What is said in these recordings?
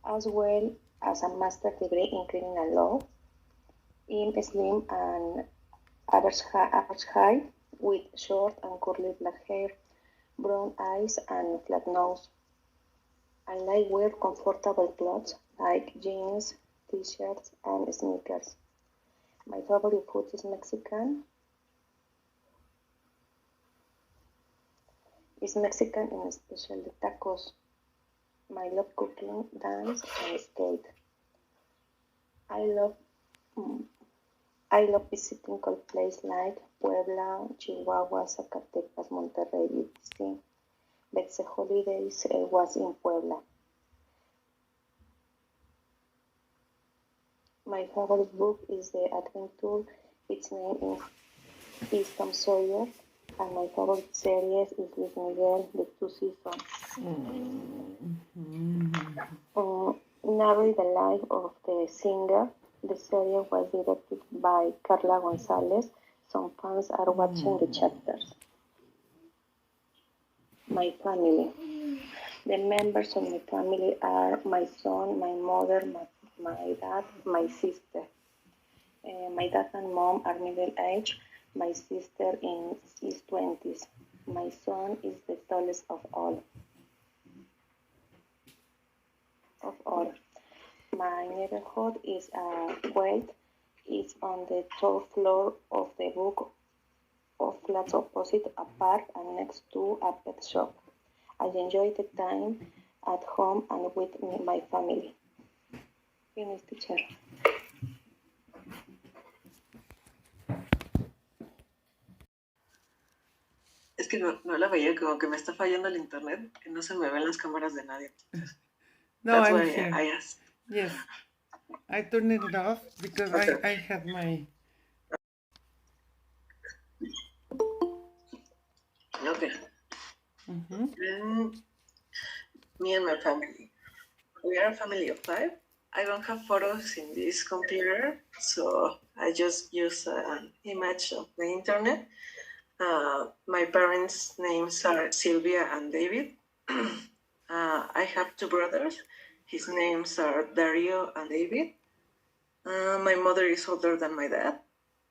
as well as a master's degree in criminal law, in slim and average height, with short and curly black hair, brown eyes, and flat nose. I like wear comfortable clothes like jeans, t-shirts, and sneakers. My favorite food is Mexican and especially tacos. My love cooking, dance, and skate. I love mm, I love visiting cold places like Puebla, Chihuahua, Zacatecas, Monterrey, etc. But the holidays was in Puebla. My favorite book is The Adventure. Its name is Tom Sawyer, and my favorite series is Luis Miguel, the two seasons. Narrate the life of the singer. The series was directed by Carla Gonzalez. Some fans are watching the chapters. My family. The members of my family are my son, my mother, my dad, my sister. My dad and mom are middle aged. My sister in his 20s. My son is the tallest of all. My neighborhood is quiet. It's on the third floor of the book of flats opposite a park and next to a pet shop. I enjoy the time at home and with my family. Finish, teacher. Es que no la veía, como que me está fallando el internet, que no se me ven las cámaras de nadie. Entonces, No, that's I'm why here. I asked. Yes, I turned it off because Okay. I have my. Okay. And me and my family. We are a family of 5. I don't have photos in this computer, so I just use an image of the internet. My parents' names are Sylvia and David. I have 2 brothers. His names are Dario and David. My mother is older than my dad.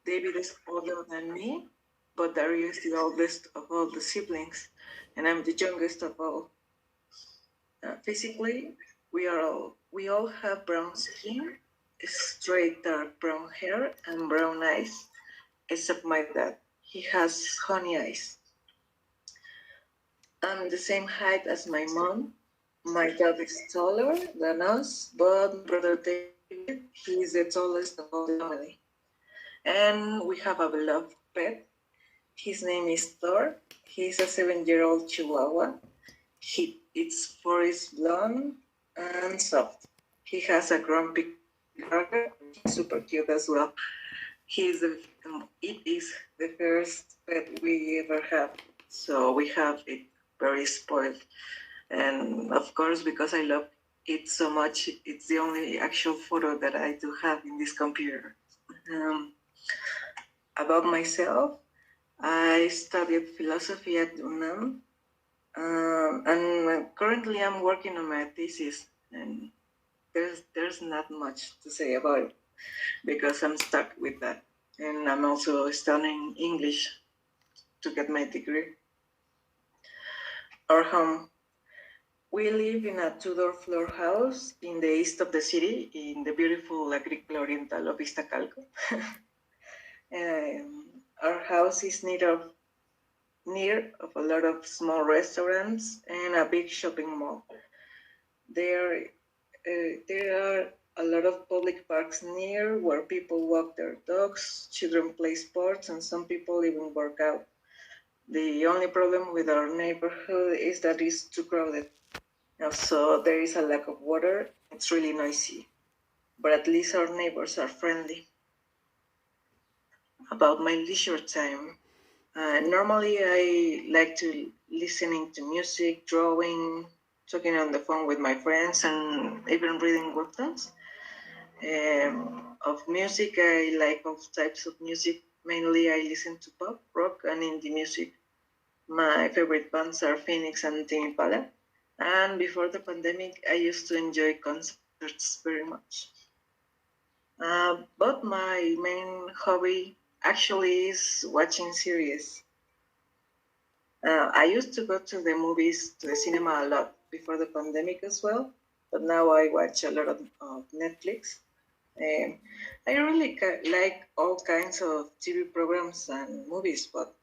David is older than me, but Dario is the oldest of all the siblings, and I'm the youngest of all. Physically, we all have brown skin, straight dark brown hair, and brown eyes, except my dad. He has honey eyes. I'm the same height as my mom. My dad is taller than us, but my brother David, he is the tallest of all the family. And we have a beloved pet. His name is Thor. He's a 7-year-old Chihuahua. Its fur is blonde and soft. He has a grumpy character. He's super cute as well. It is the first pet we ever have, so we have it very spoiled. And of course, because I love it so much, it's the only actual photo that I do have in this computer. About myself, I studied philosophy at UNAM, and currently I'm working on my thesis, and there's not much to say about it because I'm stuck with that, and I'm also studying English to get my degree. Our home. We live in a two-door floor house in the east of the city, in the beautiful Agrícola Oriental of Iztacalco. Our house is near of a lot of small restaurants and a big shopping mall. There are a lot of public parks near where people walk their dogs, children play sports, and some people even work out. The only problem with our neighborhood is that it's too crowded. So there is a lack of water. It's really noisy, but at least our neighbors are friendly. About my leisure time, normally I like to listening to music, drawing, talking on the phone with my friends, and even reading webtoons. Of music, I like all types of music. Mainly, I listen to pop, rock, and indie music. My favorite bands are Phoenix and Tame Impala. And before the pandemic, I used to enjoy concerts very much. But my main hobby actually is watching series. I used to go to the movies, to the cinema a lot before the pandemic as well, but now I watch a lot of Netflix. Um, I really like all kinds of TV programs and movies, but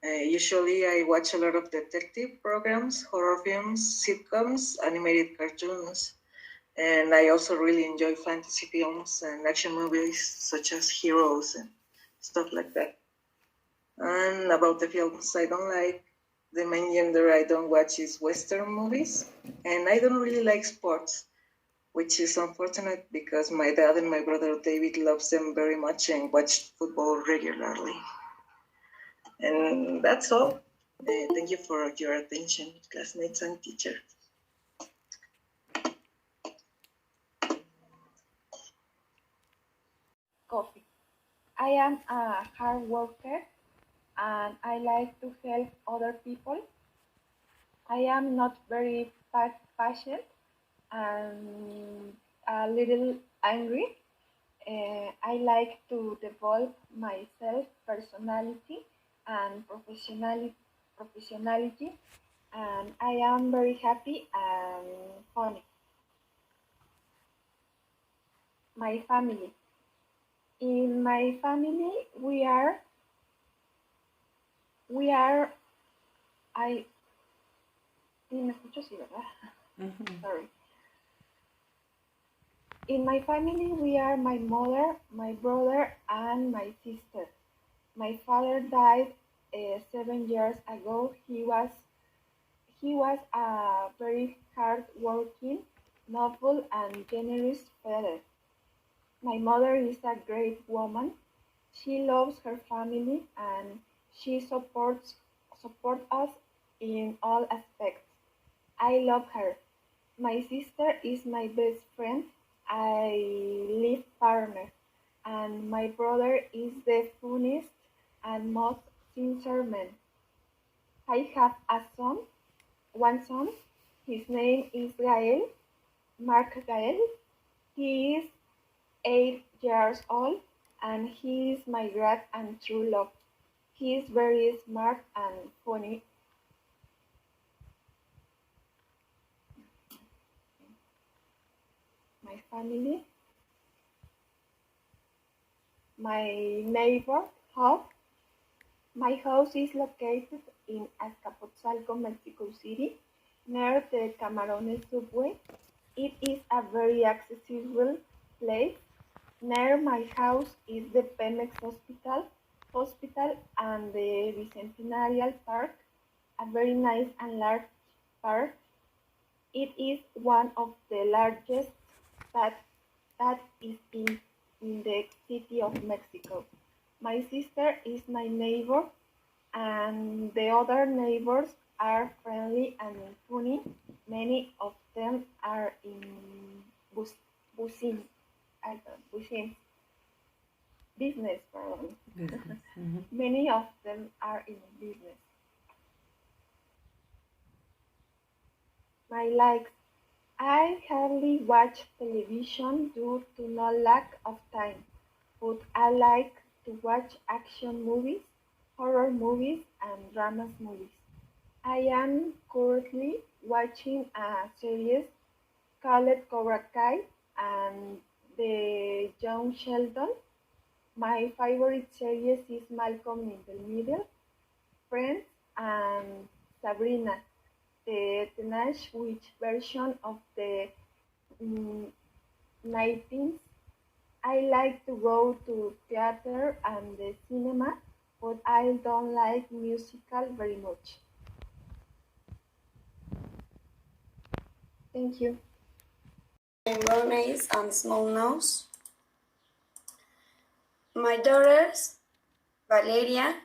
usually I watch a lot of detective programs, horror films, sitcoms, animated cartoons, and I also really enjoy fantasy films and action movies such as Heroes and stuff like that. And about the films I don't like, the main genre I don't watch is Western movies, and I don't really like sports, which is unfortunate because my dad and my brother David loves them very much and watch football regularly. And that's all. Thank you for your attention, classmates and teacher. Coffee. I am a hard worker and I like to help other people. I am not very patient and a little angry. I like to develop myself personality and professionality, and I am very happy and funny. My family. In my family, we are. I. ¿Sí me escucho? Sí, ¿verdad? Sorry. In my family, we are my mother, my brother, and my sister. My father died 7 years ago. He was a very hard-working, noble, and generous father. My mother is a great woman. She loves her family and she support us in all aspects. I love her. My sister is my best friend. I live partner, and my brother is the funniest and most sincere man. I have one son. His name is Gael, Mark Gael. He is 8 years old, and he is my great and true love. He is very smart and funny. My family, my neighbor, house. My house is located in Azcapotzalco, Mexico City, near the Camarones subway. It is a very accessible place. Near my house is the Pemex hospital and the Bicentennial Park, a very nice and large park. It is one of the largest that that is in the city of Mexico. My sister is my neighbor, and the other neighbors are friendly and funny. Many of them are in bus, busing, busing business. Pardon. Business. Mm-hmm. Many of them are in business. My likes. I hardly watch television due to no lack of time, but I like to watch action movies, horror movies, and drama movies. I am currently watching a series called Cobra Kai and the Young Sheldon. My favorite series is Malcolm in the Middle, Friends, and Sabrina, the teenage witch version of the mm, 19th. I like to go to theater and the cinema, but I don't like musical very much. Thank you. Brown eyes and small nose. My daughters, Valeria,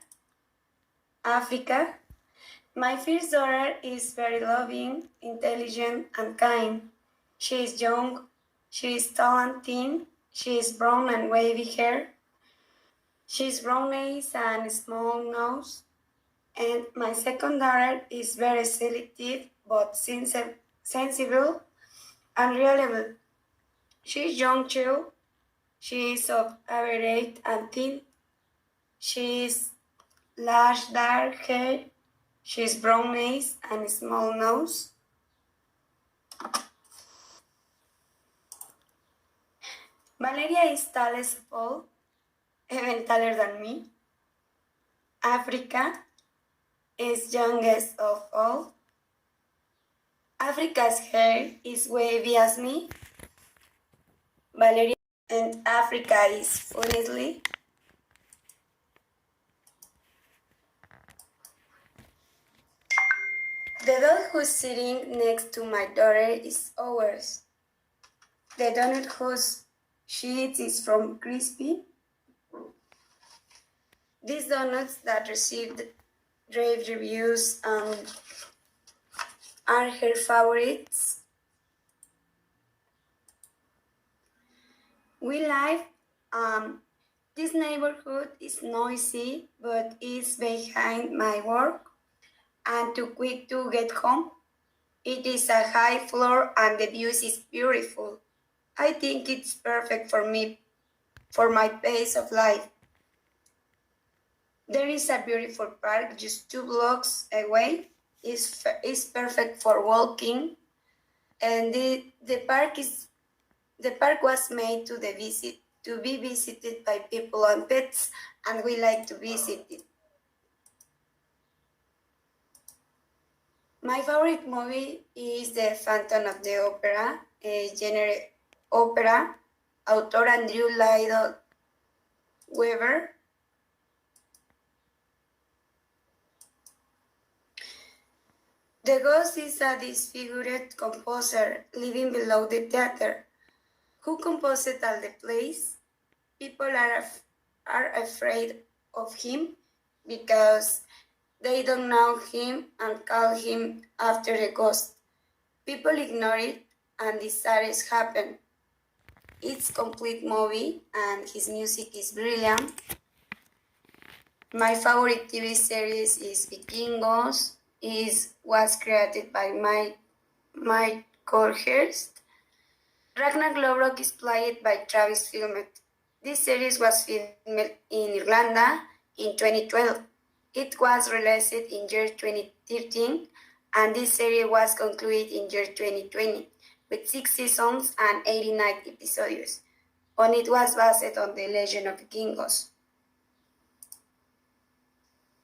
Africa. My first daughter is very loving, intelligent, and kind. She is young, she is talented, she is brown and wavy hair. She is brown eyes and small nose. And my second daughter is very selective but sincere, sensible, and reliable. She is young too. She is of average and thin. She is large dark hair. She is brown eyes and small nose. Valeria is tallest of all, even taller than me. Africa is youngest of all. Africa's hair is wavy as me. Valeria and Africa is funny. The dog who's sitting next to my daughter is ours. The donut whose she eats is from Crispy. These donuts that received rave reviews are her favorites. We live. This neighborhood is noisy, but is behind my work and too quick to get home. It is a high floor and the view is beautiful. I think it's perfect for me, for my pace of life. There is a beautiful park just 2 blocks away. It's perfect for walking, and the park was made to be visited by people and pets, and we like to visit it. My favorite movie is The Phantom of the Opera, a genre opera, author Andrew Lloyd Webber. The ghost is a disfigured composer living below the theater. Who composed all the plays? People are afraid of him because they don't know him and call him after the ghost. People ignore it and disasters happen. It's complete movie and his music is brilliant. My favorite TV series is Vikingos. It was created by Mike Corhurst. Ragnar Lodbrok is played by Travis Fimmel. This series was filmed in Irlanda in 2012. It was released in year 2013, and this series was concluded in year 2020 with 6 seasons and 89 episodes. And it was based on the legend of Vikingos.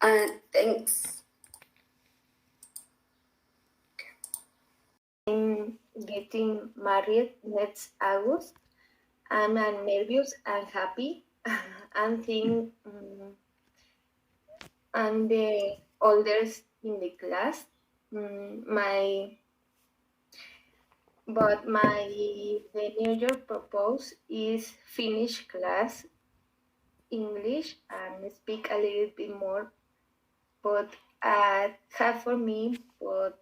And thanks. I'm getting married next August. I'm nervous and happy. I'm think I'm the oldest in the class. My the New York proposal is finish class English and speak a little bit more, but have for me, but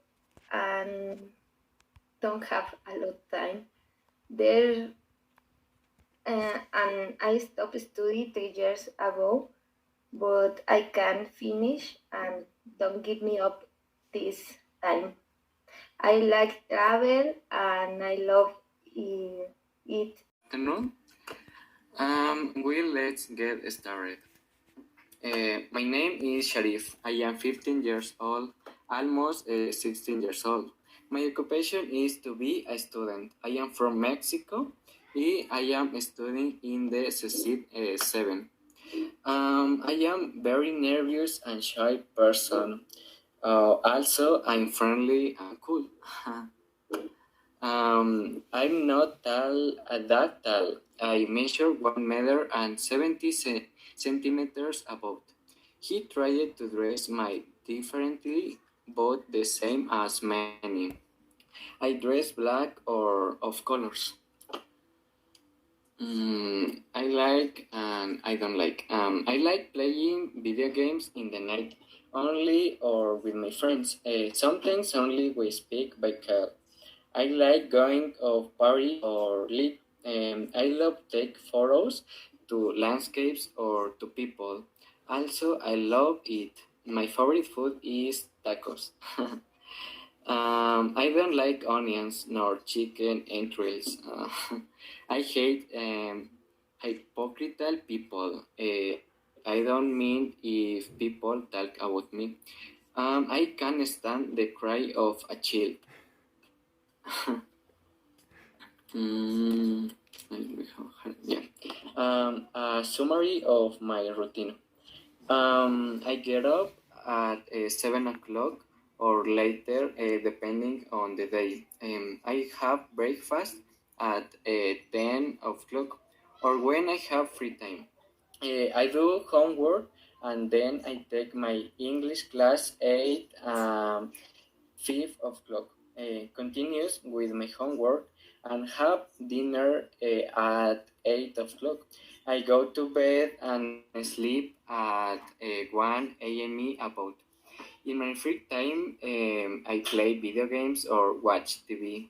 don't have a lot of time. There and I stopped study 3 years ago, but I can finish and don't give me up this time. I like travel and I love it. Afternoon. Let's get started. My name is Sharif. I am 15 years old, almost 16 years old. My occupation is to be a student. I am from Mexico. I am studying in the CECID 7. I am very nervous and shy person. Also, I'm friendly and cool. I'm not that tall. I measure 1 meter and 70 centimeters about. He tried to dress me differently, but the same as many. I dress black or of colors. I like and I don't like. I like playing video games in the night only or with my friends. Sometimes only we speak by call. I like going of party or live. I love take photos to landscapes or to people. Also, I love eat. My favorite food is tacos. I don't like onions nor chicken entrails. I hate hypocritical people. I don't mean if people talk about me. I can't stand the cry of a child. Mm, yeah. A summary of my routine. I get up at 7 o'clock or later, depending on the day. I have breakfast at 10 o'clock or when I have free time. I do homework and then I take my English class 5 o'clock. Continues with my homework and have dinner at 8 o'clock. I go to bed and sleep at 1 a.m. about. In my free time, I play video games or watch TV.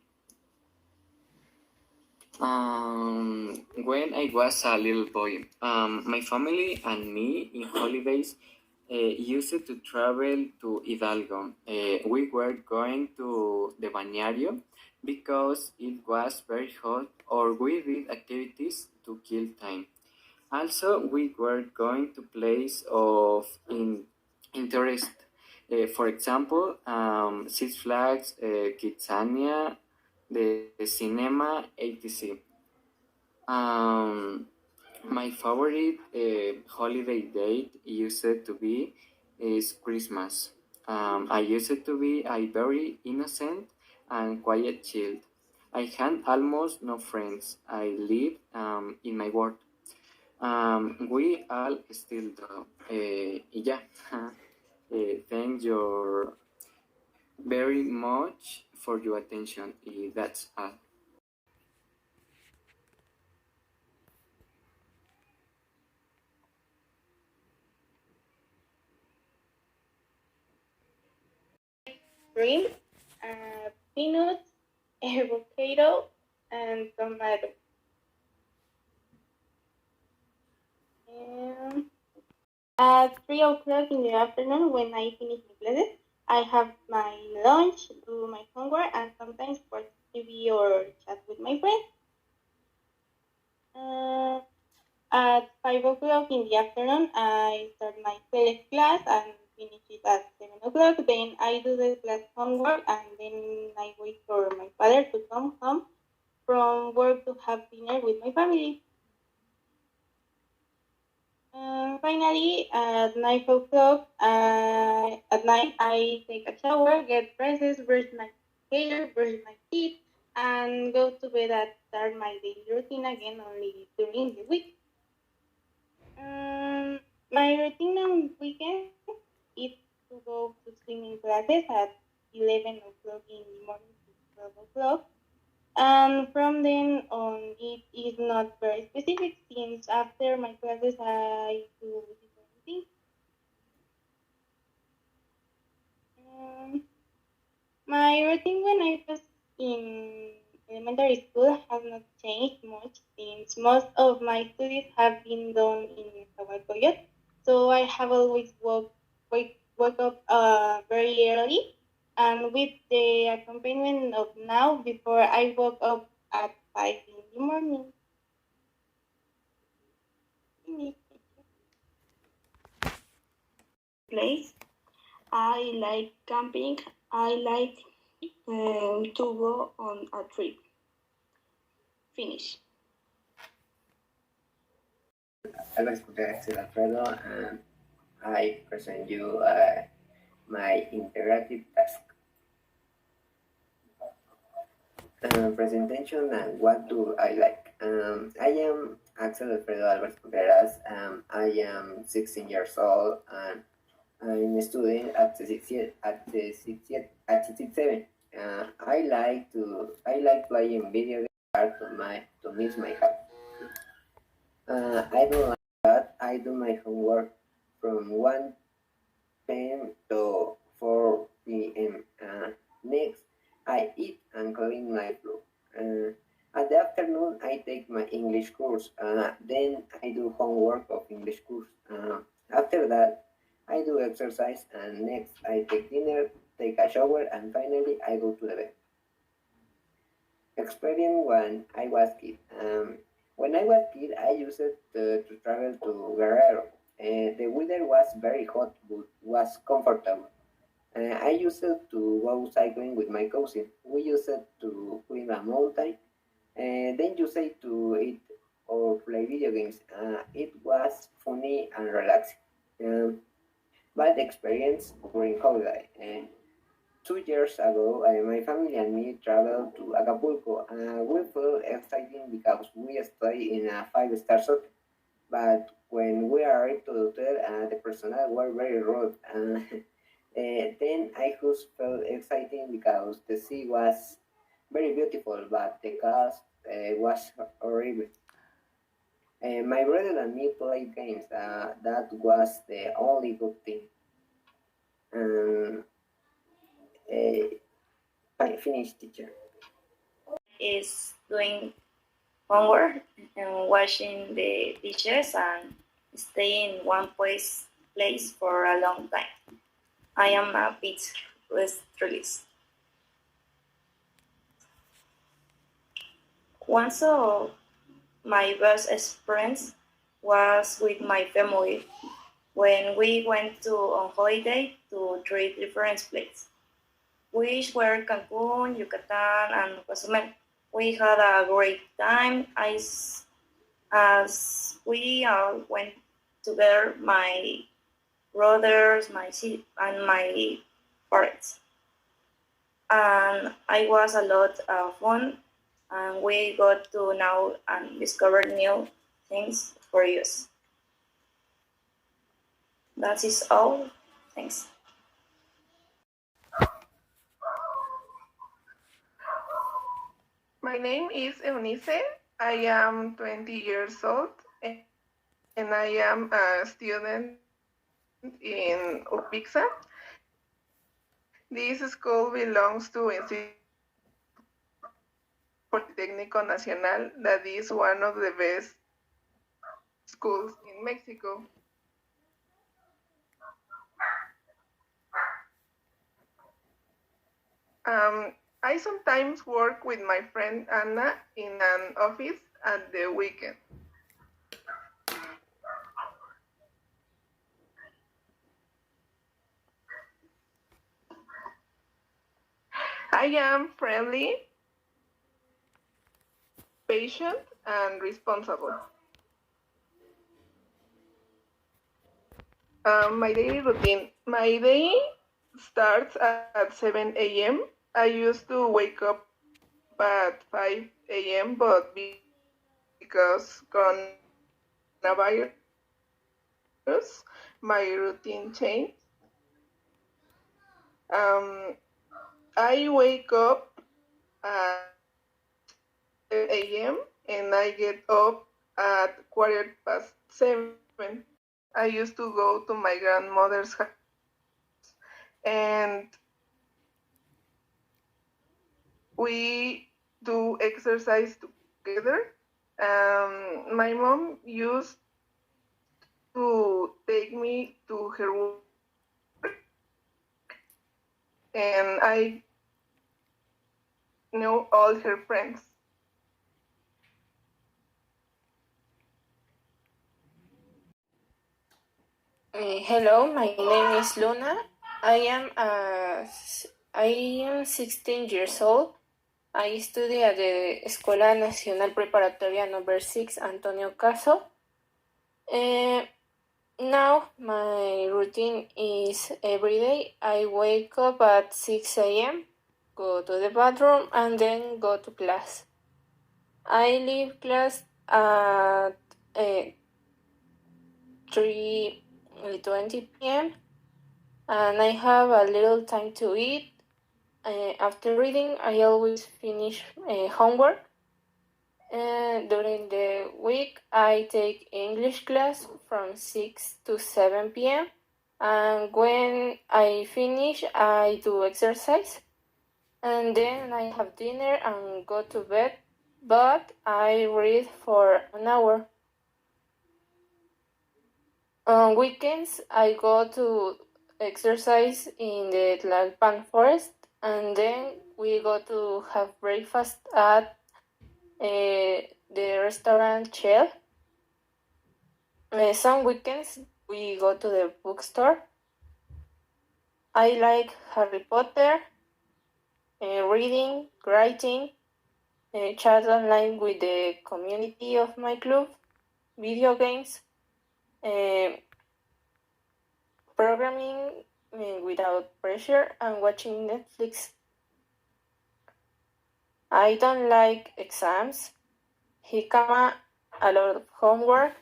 When I was a little boy, my family and me in holidays used to travel to Hidalgo. We were going to the Bañario because it was very hot, or we did activities to kill time. Also, we were going to place of interest. For example, Six Flags, Kidzania, the cinema, etc. Um, my favorite holiday date used to be is Christmas. I used to be a very innocent and quiet child. I had almost no friends. I lived in my world. We all still do. Yeah. Thank you very much for your attention. That's all. Shrimp, peanuts, avocado, and tomato. And at 3 o'clock in the afternoon, when I finish my classes, I have my lunch, do my homework, and sometimes watch TV or chat with my friends. Uh, at 5 o'clock in the afternoon, I start my playlist class and finish it at 7 o'clock. Then I do the class homework and then I wait for my father to come home from work to have dinner with my family. Finally, at 9 o'clock at night, I take a shower, get dressed, brush my hair, brush my teeth, and go to bed and start my daily routine again only during the week. My routine on weekends is to go to swimming classes at 11 o'clock in the morning to 12 o'clock. And from then on, it is not very specific since after my classes I do different things. Um, my routine when I was in elementary school has not changed much since most of my studies have been done in Nezahualcóyotl. So I have always woke up very early, and with the accompaniment of now, before I woke up at 5 in the morning. Place. I like camping. I like to go on a trip. Finish. Always Protected Alfredo, and I present you my integrative task. Presentation and what do I like? I am Axel Alfredo Alvarez Contreras. I am 16 years old and I'm a student at the 67. I like playing video games hard to miss my heart. I don't like that. I do my homework from 1 p.m. to 4 p.m. Next, I eat and clean my room. At the afternoon, I take my English course. Then I do homework of English course. After that, I do exercise and next I take dinner take a shower, and finally I go to the bed. Experience when I was kid. When I was kid, I used to travel to Guerrero. The weather was very hot, but was comfortable. I used to go cycling with my cousin. We used to climb a mountain. Then used to eat or play video games. It was funny and relaxing. Um, bad experience during holiday. 2 years ago, my family and me traveled to Acapulco. We felt exciting because we stayed in a five-star hotel. But when we arrived to the hotel, the personnel were very rude. Then I just felt exciting because the sea was very beautiful, but the cost was horrible. My brother and me played games. That was the only good thing. Um, uh, I finished, teacher. Is doing homework and washing the dishes and stay in one place for a long time. I am a bit restless. Once of my best experience was with my family when we went to on holiday to three different places, which were Cancun, Yucatan, and Cozumel. We had a great time as we all went together, my brothers, and my parents. And I was a lot of fun, and we got to know and discover new things for us. That is all. Thanks. My name is Eunice. I am 20 years old and I am a student in Upixa. This school belongs to Instituto Politécnico Nacional, that is one of the best schools in Mexico. I sometimes work with my friend Anna in an office at the weekend. I am friendly, patient, and responsible. My daily routine. My day starts at 7 a.m. I used to wake up at 5 a.m., but because coronavirus, my routine changed. I wake up at 7 a.m. and I get up at 7:15. I used to go to my grandmother's house and we do exercise together. My mom used to take me to her work, and I know all her friends. Hello, my name is Luna. I am uh, I am 16 years old. I study at the Escuela Nacional Preparatoria number 6 Antonio Caso. Now my routine is every day I wake up at 6 a.m., go to the bathroom, and then go to class. I leave class at 3:20 p.m. and I have a little time to eat. After reading, I always finish homework. During the week, I take English class from 6 to 7 p.m. And when I finish, I do exercise. And then I have dinner and go to bed. But I read for an hour. On weekends, I go to exercise in the Tlalpan forest, and then we go to have breakfast at the restaurant Shell. Some weekends we go to the bookstore. I like Harry Potter, reading, writing, chat online with the community of my club, video games, programming without pressure, and watching Netflix. I don't like exams, jicama, a lot of homework,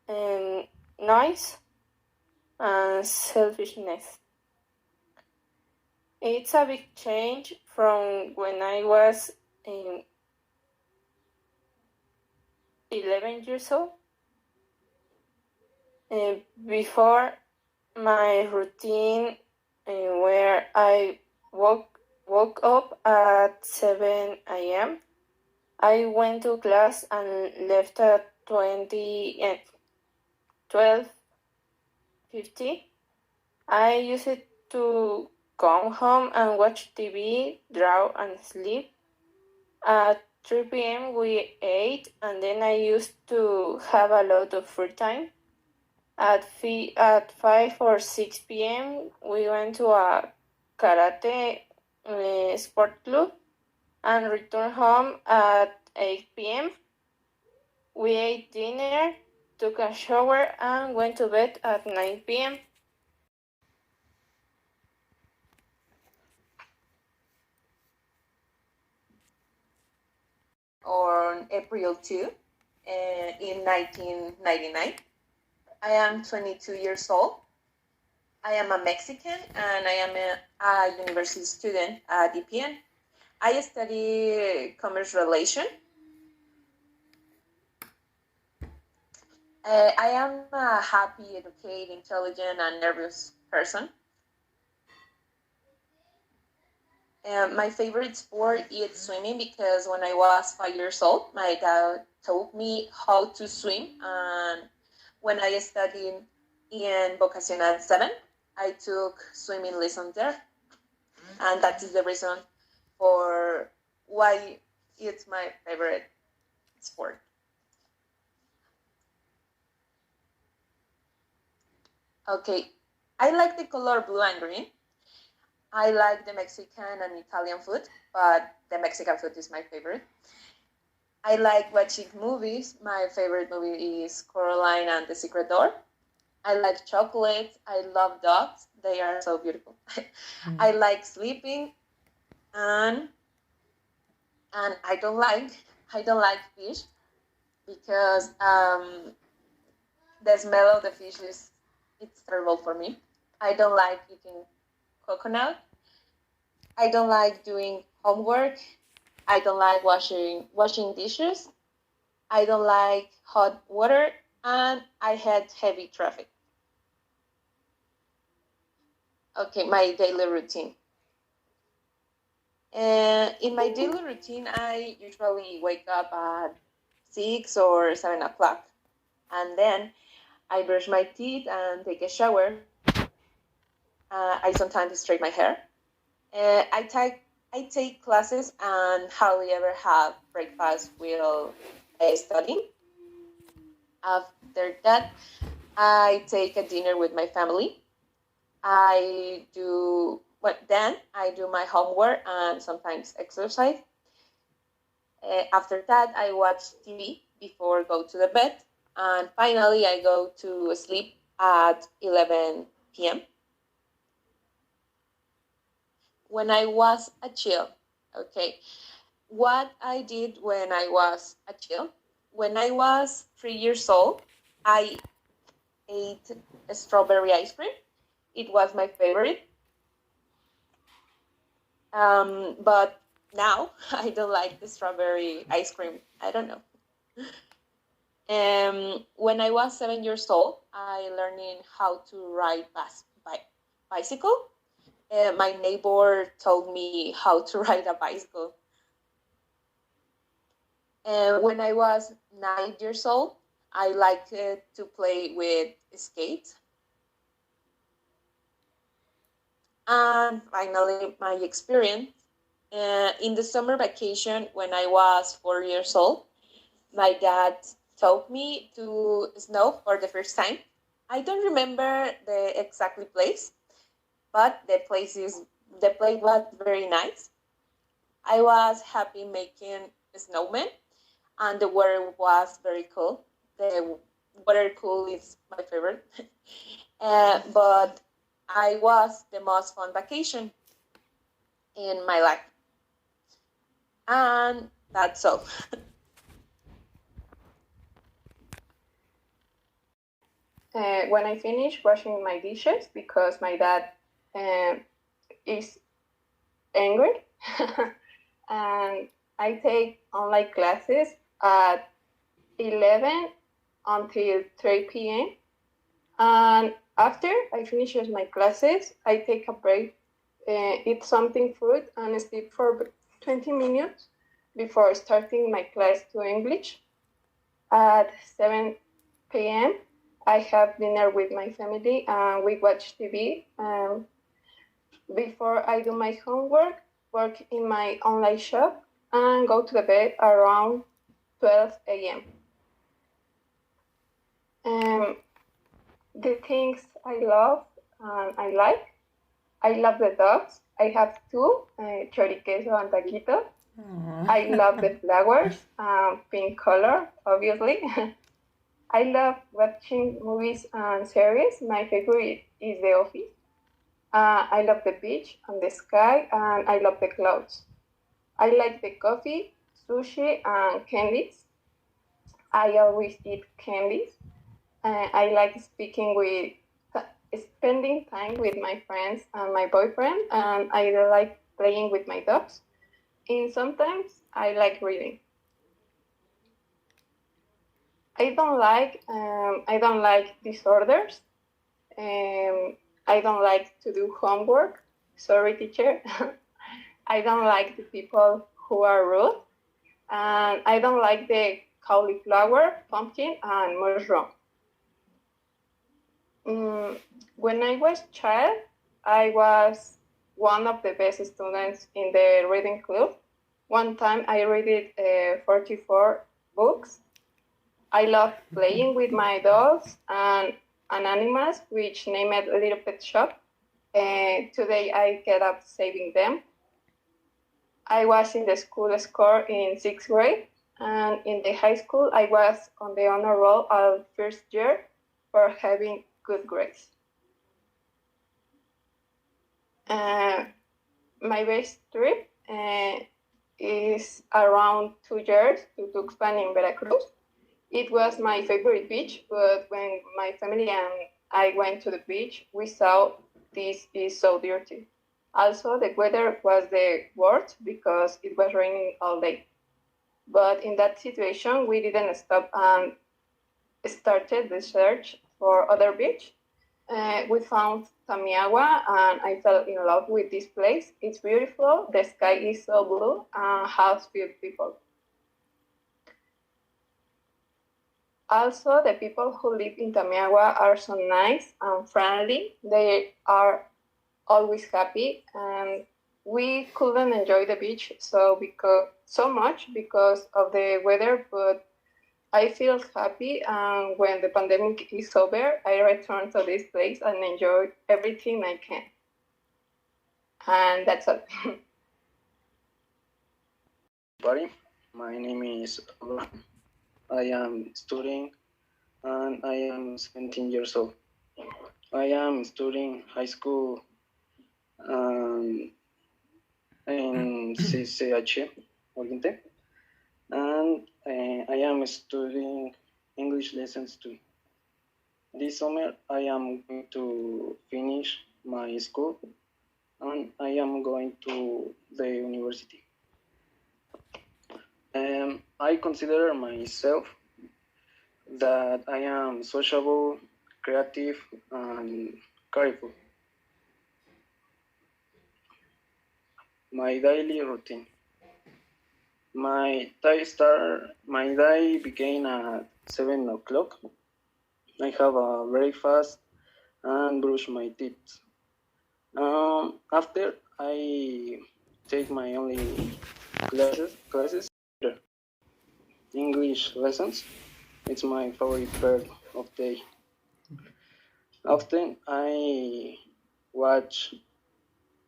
and noise, and selfishness. It's a big change from when I was 11 years old. Before, my routine where I woke up at 7 a.m. I went to class and left at 12:50. I used it to come home and watch TV, draw, and sleep. At 3 p.m. we ate, and then I used to have a lot of free time. At 5 or 6 p.m. we went to a karate sport club and returned home at 8 p.m. We ate dinner, took a shower, and went to bed at 9 p.m. On April 2 in 1999. I am 22 years old. I am a Mexican and I am a university student at EPN. I study commerce relation. I am a happy, educated, intelligent, and nervous person. My favorite sport is swimming because when I was 5 years old, my dad taught me how to swim. And when I studied in Vocacional 7, I took swimming lessons there. And that is the reason for why it's my favorite sport. Okay, I like the color blue and green. I like the Mexican and Italian food, but the Mexican food is my favorite. I like watching movies. My favorite movie is Coraline and the Secret Door. I like chocolates. I love dogs. They are so beautiful. I like sleeping, and I don't like fish because the smell of the fish it's terrible for me. I don't like eating coconut. I don't like doing homework. I don't like washing dishes. I don't like hot water, and I hate heavy traffic. Okay, my daily routine. In my daily routine, I usually wake up at 6 or 7 o'clock, and then I brush my teeth and take a shower. I sometimes straighten my hair. I take classes and hardly ever have breakfast while studying. After that, I take a dinner with my family. Then I do my homework and sometimes exercise. After that, I watch TV before go to the bed, and finally I go to sleep at 11 p.m. When I was a child, okay, what I did when I was a child. When I was 3 years old, I ate a strawberry ice cream. It was my favorite. But now I don't like the strawberry ice cream. I don't know. When I was 7 years old, I learning how to ride bicycle. My neighbor told me how to ride a bicycle. When I was 9 years old, I liked to play with skates. And finally, my experience. In the summer vacation when I was 4 years old, my dad took me to snow for the first time. I don't remember the exactly place, but the place was very nice. I was happy making snowmen, and the weather was very cool. The weather cool is my favorite. But I was the most fun vacation in my life, and that's all. When I finish washing my dishes because my dad is angry, and I take online classes at 11 until 3 p.m. And after I finish my classes, I take a break, eat something food, and sleep for 20 minutes before starting my class to English. At 7 p.m., I have dinner with my family and we watch TV. Before I do my homework, work in my online shop, and go to the bed around 12 a.m. The things I love and I love the dogs. I have two, Choriqueso and Taquito. I love the flowers, pink color, obviously. I love watching movies and series. My favorite is The Office. I love the beach and the sky, and I love the clouds. I like the coffee, sushi, and candies. I always eat candies. I like spending time with my friends and my boyfriend, and I like playing with my dogs. And sometimes I like reading. I don't like disorders. I don't like to do homework. Sorry, teacher. I don't like the people who are rude. And I don't like the cauliflower, pumpkin, and mushroom. When I was child, I was one of the best students in the reading club. One time I read 44 books. I love playing with my dolls and animals, which named Little Pet Shop. Today I get up saving them. I was in the school score in 6th grade, and in the high school I was on the honor roll all first year for having good grades. My best trip is around 2 years to Tuxpan in Veracruz. It was my favorite beach, but when my family and I went to the beach, we saw this is so dirty. Also, the weather was the worst because it was raining all day. But in that situation, we didn't stop and started the search for other beach. We found Tamiagua, and I fell in love with this place. It's beautiful. The sky is so blue and has few people. Also, the people who live in Tamiagua are so nice and friendly. They are always happy, and we couldn't enjoy the beach so much because of the weather, but I feel happy, and when the pandemic is over, I return to this place and enjoy everything I can. And that's all. Buddy, my name is Abraham. I am studying and I am 17 years old. I am studying high school in CCH Oriente, and I am studying English lessons too. This summer I am going to finish my school and I am going to the university. I consider myself that I am sociable, creative, and careful. My daily routine. My day began at 7 o'clock. I have a breakfast and brush my teeth. After I take my only classes, English lessons. It's my favorite part of the day. Often I watch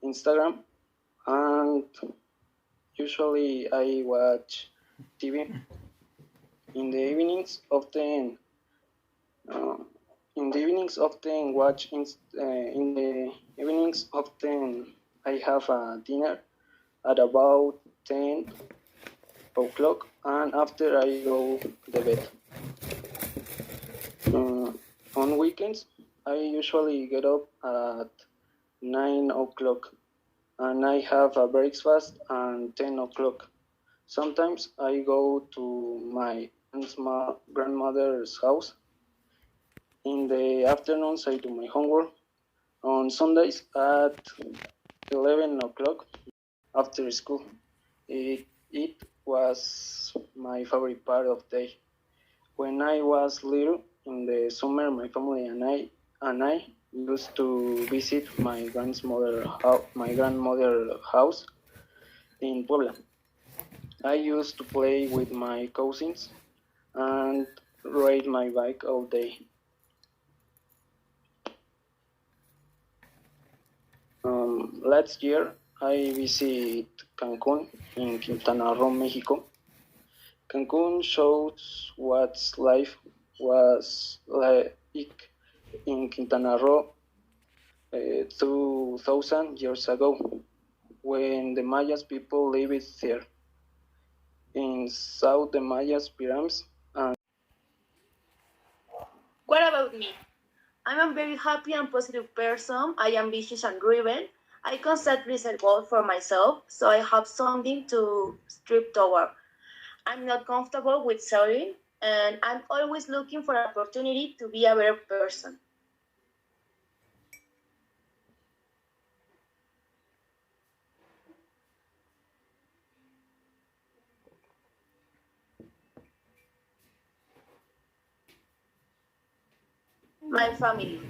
Instagram and usually I watch TV in the evenings. Uh, in the evenings. Often I have a dinner at about 10 o'clock, and after I go to bed. On weekends, I usually get up at 9 o'clock, and I have a breakfast at 10 o'clock. Sometimes I go to my grandmother's house. In the afternoons, I do my homework. On Sundays at 11 o'clock after school. It was my favorite part of the day. When I was little, in the summer, my family and I used to visit my grandmother house in Puebla. I used to play with my cousins and ride my bike all day. Last year, I visited Cancun in Quintana Roo, Mexico. Cancun shows what life was like in Quintana Roo 2,000 years ago, when the Mayas people lived there. In South the Mayas pyramids and What about me? I'm a very happy and positive person. I am ambitious and driven. I constantly set goals for myself, so I have something to strive toward. I'm not comfortable with settling, and I'm always looking for an opportunity to be a better person. My family.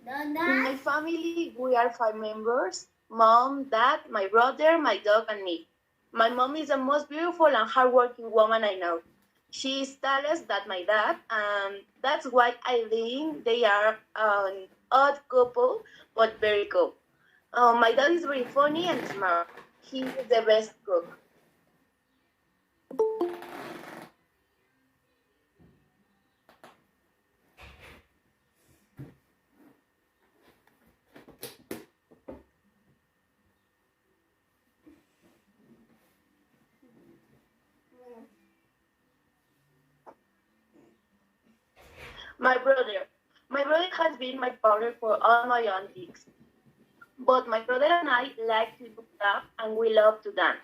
In my family, we are 5 members: mom, dad, my brother, my dog, and me. My mom is the most beautiful and hardworking woman I know. She is taller than my dad, and that's why I think they are an odd couple, but very cool. My dad is very funny and smart. He is the best cook. My brother. My brother has been my partner for all my antics. But my brother and I like to do stuff and we love to dance.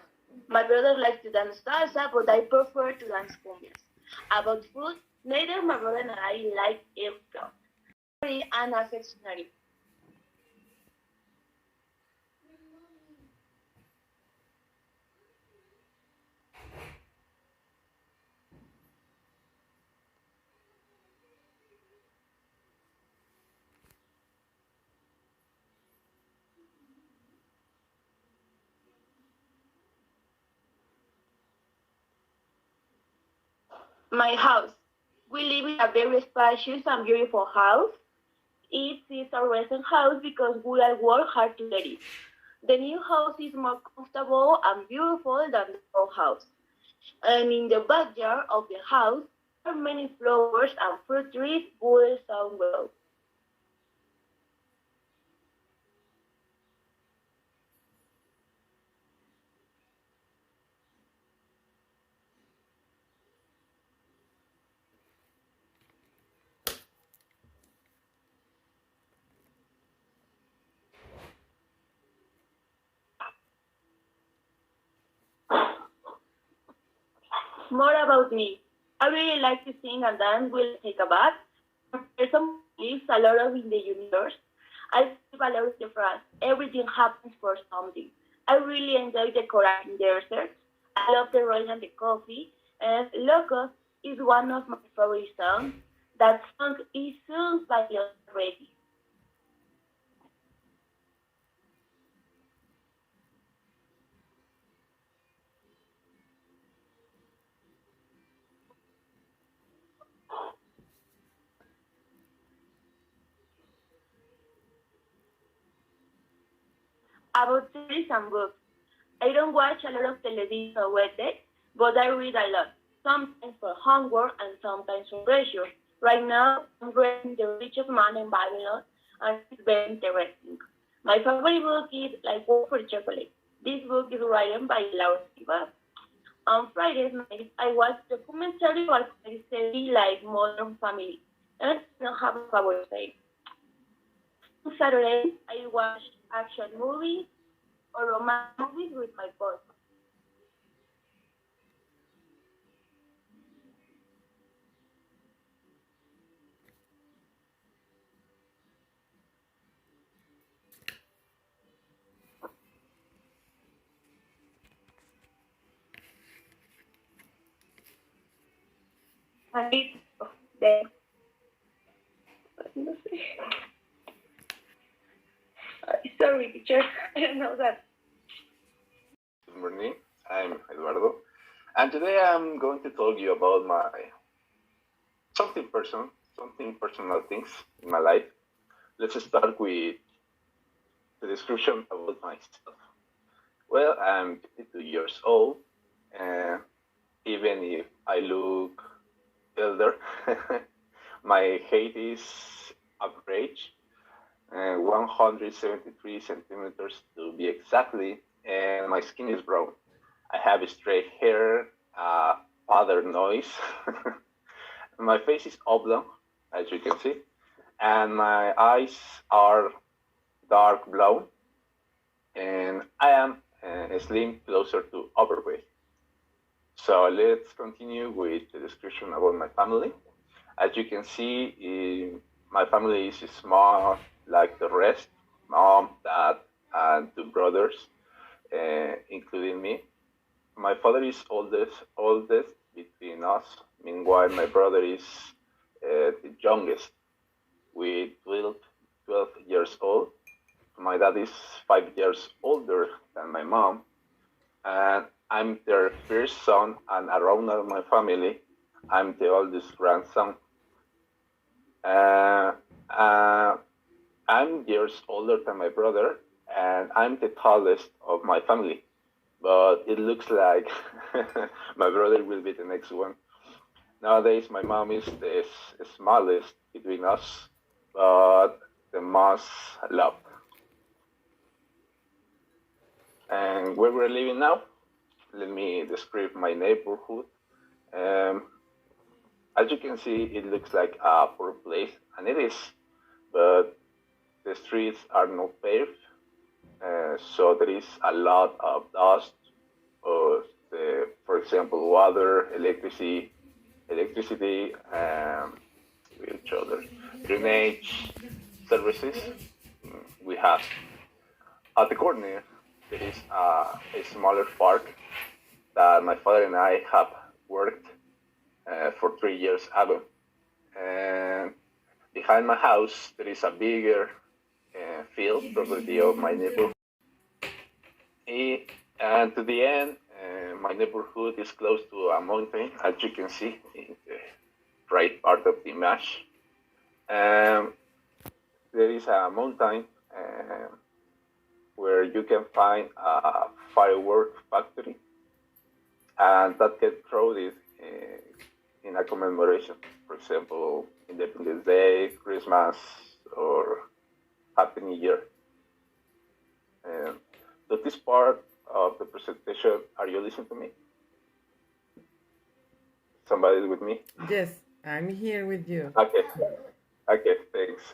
My brother likes to dance salsa, but I prefer to dance cumbias. About food, neither my brother and I like eggplant. Very unaffectionate. My house. We live in a very spacious and beautiful house. It is a recent house because we all work hard to get it. The new house is more comfortable and beautiful than the old house. And in the backyard of the house are many flowers and fruit trees will sound well. More about me. I really like to sing and dance will take a bath. I'm a person who lives a lot of in the universe. I live a lot of the phrase, everything happens for something. I really enjoy the Korean desserts. I love the rice and the coffee. And Locos is one of my favorite songs. That song is sung by Leon Reddy. About series and books. I don't watch a lot of television or weekdays, but I read a lot, sometimes for homework and sometimes for pleasure. Right now, I'm reading The Richest Man in Babylon, and it's very interesting. My favorite book is Like War for Chocolate. This book is written by Laura Sivas. On Fridays nights, I watch documentary or series like Modern Family, and I don't have a favorite day. On Saturdays, I watch action movies or romance movies with my boss. And it's the no sé. Sorry, teacher. I don't know that. Good morning. I'm Eduardo, and today I'm going to talk you about my something personal things in my life. Let's start with the description about myself. Well, I'm 22 years old, and even if I look elder, my height is average, 173 centimeters to be exactly, and my skin is brown. I have straight hair, father noise. My face is oblong, as you can see, and my eyes are dark brown, and I am slim, closer to overweight. So let's continue with the description about my family. As you can see, my family is small, like the rest: mom, dad, and two brothers, including me. My father is oldest between us. Meanwhile, my brother is the youngest, with 12 years old. My dad is 5 years older than my mom, and I'm their first son, and around all my family, I'm the oldest grandson. Uh, uh, I'm years older than my brother, and I'm the tallest of my family. But it looks like my brother will be the next one. Nowadays, my mom is the smallest between us, but the most loved. And where we're living now, let me describe my neighborhood. Um, as you can see, it looks like a poor place, and it is, but the streets are not paved, so there is a lot of dust, or for example, water, electricity, which other drainage services we have. At the corner, there is a smaller park that my father and I have worked for 3 years ago. And behind my house, there is a bigger field property of my neighborhood. And to the end, my neighborhood is close to a mountain, as you can see in the right part of the image. There is a mountain where you can find a firework factory, and that gets crowded in a commemoration. For example, Independence Day, Christmas, or Happy New Year. So this part of the presentation, are you listening to me? Somebody with me? Yes, I'm here with you. Okay, thanks.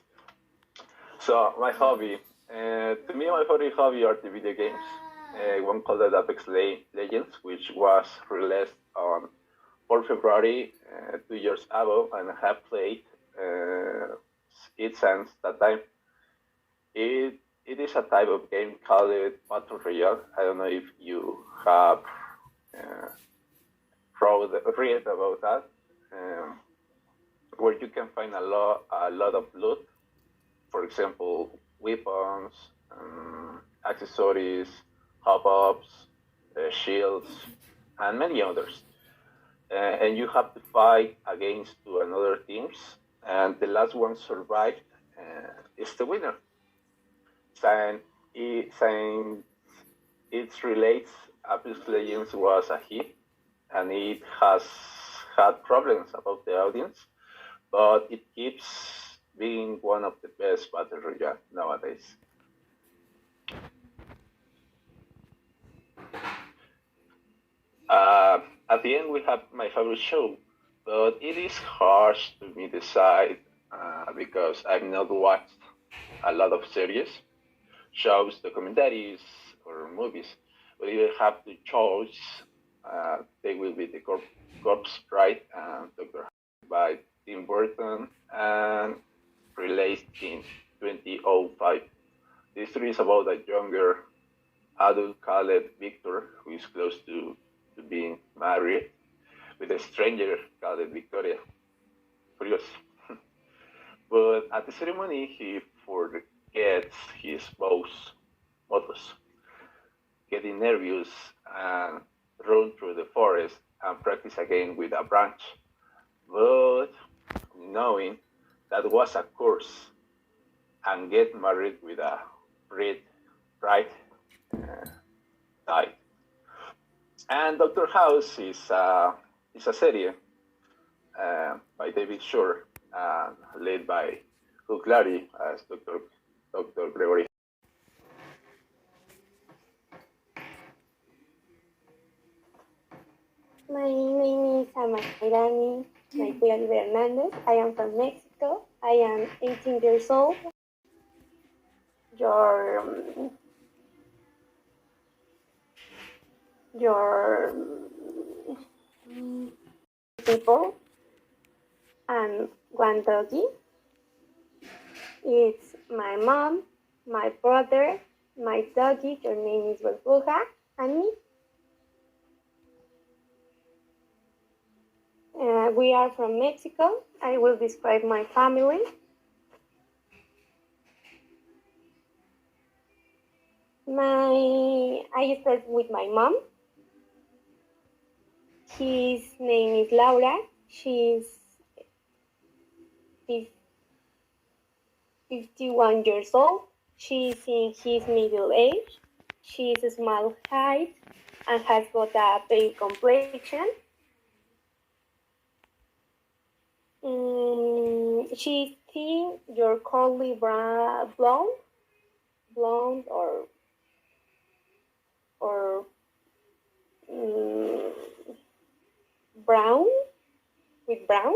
So my hobby, to me, my favorite hobby are the video games. One called Apex Legends, which was released on 4 February 2 years ago, and I have played it since that time. It is a type of game called Battle Royale. I don't know if you have read about that, where you can find a lot of loot. For example, weapons, accessories, hop-ups, shields, and many others. And you have to fight against two another teams, and the last one survived is the winner. And Since it relates, Apex Legends was a hit, and it has had problems about the audience, but it keeps being one of the best battle royale nowadays. At the end, we have my favorite show, but it is hard to me decide because I've not watched a lot of series, shows, documentaries, or movies. But if I have to choose, they will be the Corpse Bride and Doctor House by Tim Burton and released in 2005. This story is about a younger adult called Victor who is close to being married with a stranger called Victoria. Curious. But at the ceremony, he forgets his vows, mottos, getting nervous and run through the forest and practice again with a branch. But knowing that was a curse and get married with a bride died. And Doctor House is a series by David Shore, led by Hugh Laurie as Dr. Gregory. My name is Amairani Naipulali Hernandez. I am from Mexico. I am 18 years old. Your people and one doggy. It's my mom, my brother, my doggy, your name is Burbuja, and me. We are from Mexico. I will describe my family. I start with my mom. His name is Laura. She's 51 years old. She's in his middle age. She's a small height and has got a pale complexion. She's thin, your curly blonde or brown with brown.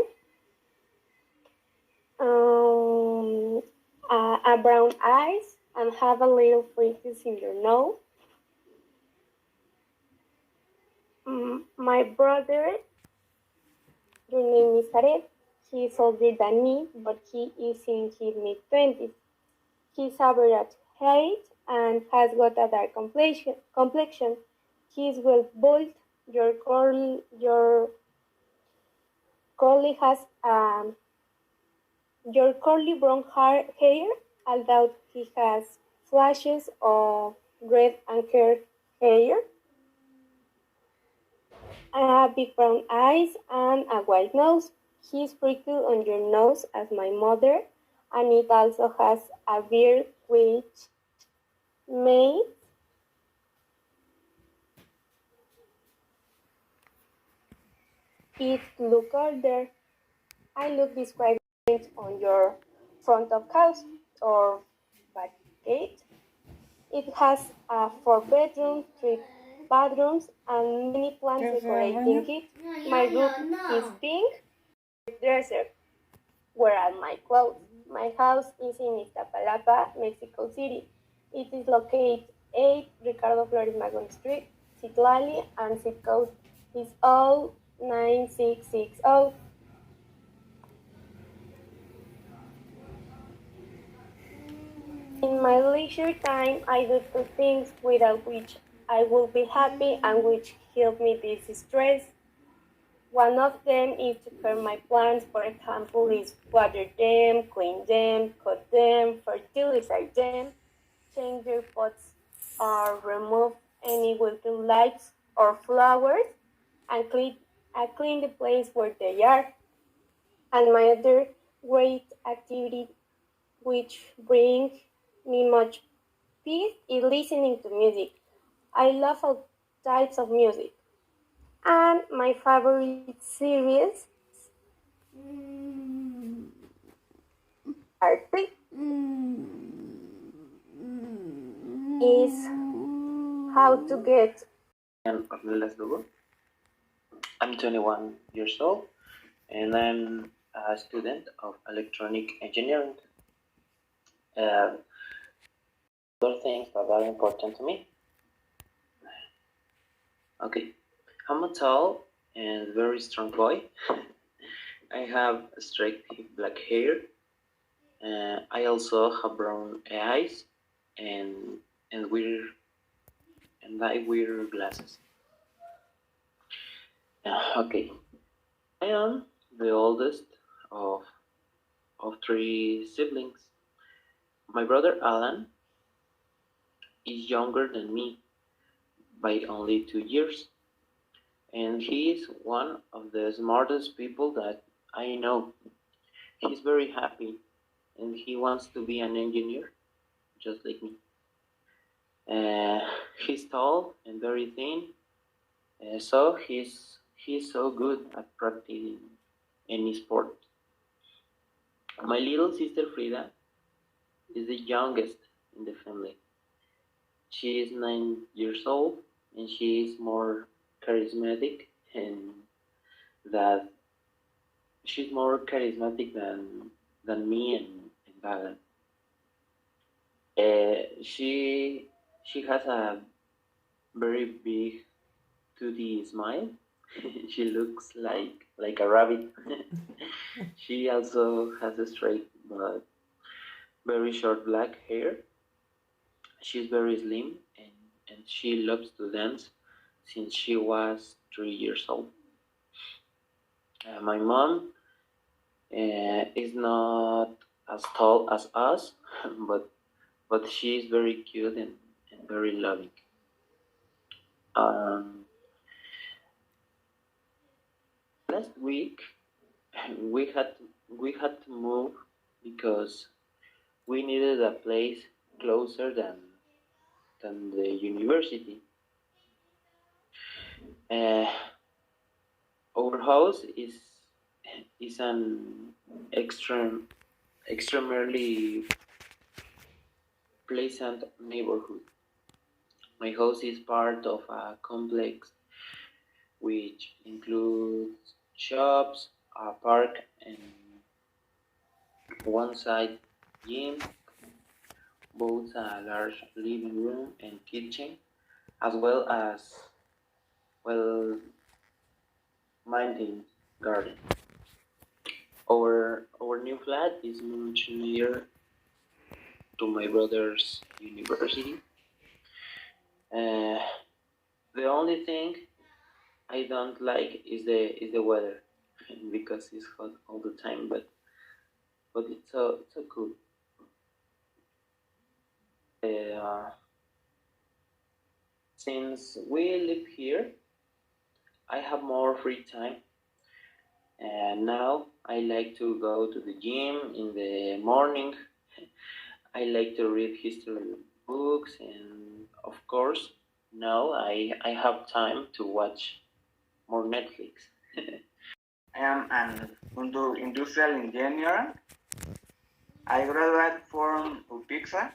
A brown eyes and have a little freckles in your nose. My brother, your name is Jared. He is older than me, but he is in his mid-20s. He's average height and has got a dark complexion. He is well built. Your curly has your curly brown hair, although he has flashes of red and hair, big brown eyes, and a white nose. He's freckled on your nose as my mother, and it also has a beard which makes it look older. I look described on your front of house or back gate. It has 4 bedrooms, 3 bathrooms, and many plants decorating it. My room is pink, dresser. Where are my clothes? My house is in Iztapalapa, Mexico City. It is located 8 Ricardo Flores Magón Street, Citlali, and zip code is all 9660. In my leisure time, I do 2 things without which I will be happy and which help me distress. One of them is to care my plants. For example, is water them, clean them, cut them, fertilize them, change their pots, or remove any wilting leaves or flowers, and clean the place where they are. And my other great activity, which brings me much peace is listening to music. I love all types of music. And my favorite series Arctic is how to get. I'm Ornelas Lugo. I'm 21 years old and I'm a student of electronic engineering. Other things that are important to me. Okay, I'm a tall and very strong boy. I have straight black hair. I also have brown eyes and and wear and I wear glasses. Okay, I am the oldest of three siblings. My brother Alan is younger than me by only 2 years, and he is one of the smartest people that I know. He's very happy and he wants to be an engineer, just like me. Uh, he's tall and very thin, so he's so good at practicing any sport. My little sister Frida is the youngest in the family. She is 9 years old and she is more charismatic and that she's more charismatic than me and Alan. She has a very big 2D smile. She looks like a rabbit. She also has a straight but very short black hair. She's very slim and she loves to dance since she was 3 years old. My mom is not as tall as us, but she is very cute and very loving. Um, Last week we had to move because we needed a place closer than the university. Uh, our house is an extremely pleasant neighborhood. My house is part of a complex which includes shops, a park, and one side gym, both a large living room and kitchen, as well as well maintained garden. Our new flat is much near to my brother's university. Uh, the only thing I don't like is the weather because it's hot all the time, but it's so cool. Uh, since we live here, I have more free time, and now I like to go to the gym in the morning. I like to read history books, and of course, now I have time to watch more Netflix. I am an industrial engineer. I graduated from UPIXA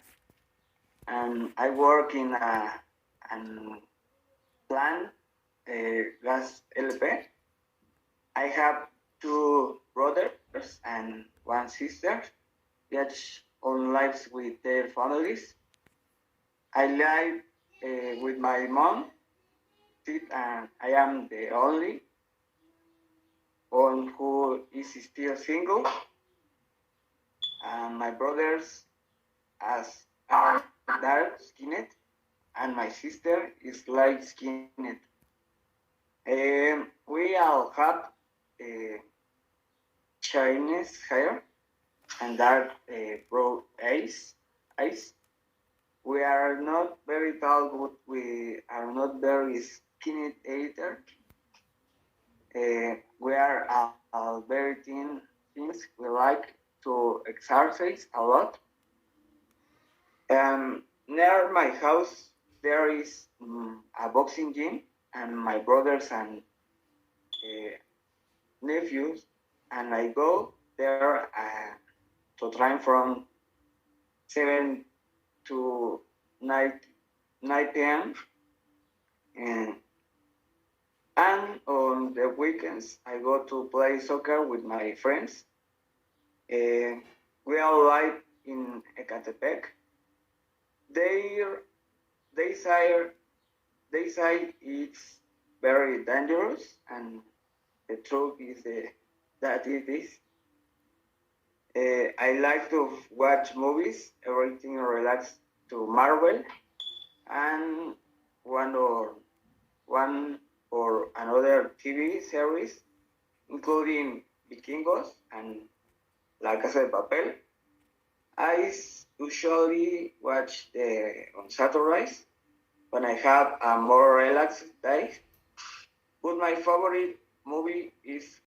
and I work in a plant, gas LP. I have two brothers and one sister, each own lives with their families. I live with my mom, and I am the only one who is still single. And my brothers are dark skinned, and my sister is light skinned. We all have Chinese hair and dark brown eyes. We are not very tall, but we are not very skinny either. We are all very thin things. We like to exercise a lot. Near my house, there is a boxing gym, and my brothers and nephews, and I go there to train from 7 to 9 p.m. And, and on the weekends, I go to play soccer with my friends. We all live in Ecatepec. They, they say They say it's very dangerous, and the truth is that it is. I like to watch movies, everything relates to Marvel, and one or one or another TV series, including Vikingos and La Casa de Papel. I usually watch on Saturdays when I have a more relaxed day. But my favorite movie is